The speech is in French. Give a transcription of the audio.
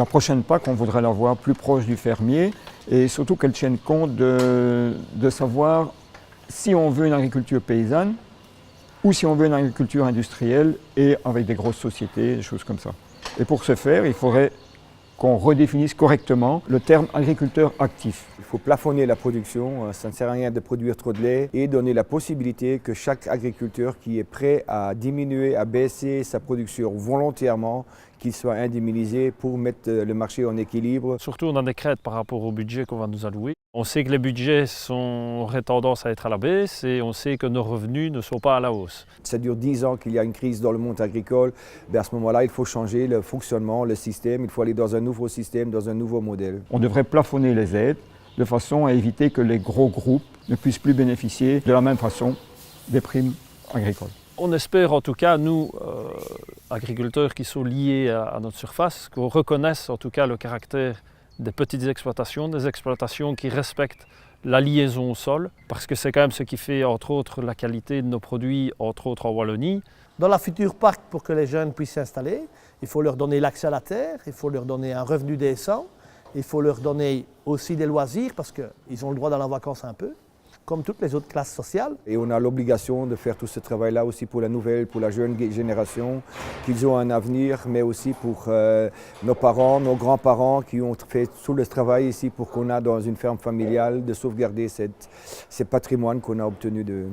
La prochaine PAC, on voudrait la voir plus proche du fermier et surtout qu'elle tienne compte de savoir si on veut une agriculture paysanne ou si on veut une agriculture industrielle et avec des grosses sociétés, des choses comme ça. Et pour ce faire, il faudrait qu'on redéfinisse correctement le terme agriculteur actif. Il faut plafonner la production, ça ne sert à rien de produire trop de lait et donner la possibilité que chaque agriculteur qui est prêt à diminuer, à baisser sa production volontairement, qu'il soit indemnisé pour mettre le marché en équilibre. Surtout on a des craintes par rapport au budget qu'on va nous allouer. On sait que les budgets auraient tendance à être à la baisse et on sait que nos revenus ne sont pas à la hausse. Ça dure 10 ans qu'il y a une crise dans le monde agricole. À ce moment-là, il faut changer le fonctionnement, le système. Il faut aller dans un nouveau système, dans un nouveau modèle. On devrait plafonner les aides de façon à éviter que les gros groupes ne puissent plus bénéficier de la même façon des primes agricoles. On espère en tout cas, nous, agriculteurs qui sont liés à notre surface, qu'on reconnaisse en tout cas le caractère des petites exploitations, des exploitations qui respectent la liaison au sol, parce que c'est quand même ce qui fait entre autres la qualité de nos produits, entre autres en Wallonie. Dans la future PAC, pour que les jeunes puissent s'installer, il faut leur donner l'accès à la terre, il faut leur donner un revenu décent, il faut leur donner aussi des loisirs parce qu'ils ont le droit d'aller en vacances un peu, comme toutes les autres classes sociales. Et on a l'obligation de faire tout ce travail-là aussi pour la nouvelle, pour la jeune génération, qu'ils ont un avenir, mais aussi pour nos parents, nos grands-parents qui ont fait tout le travail ici pour qu'on a dans une ferme familiale de sauvegarder ce patrimoine qu'on a obtenu d'eux.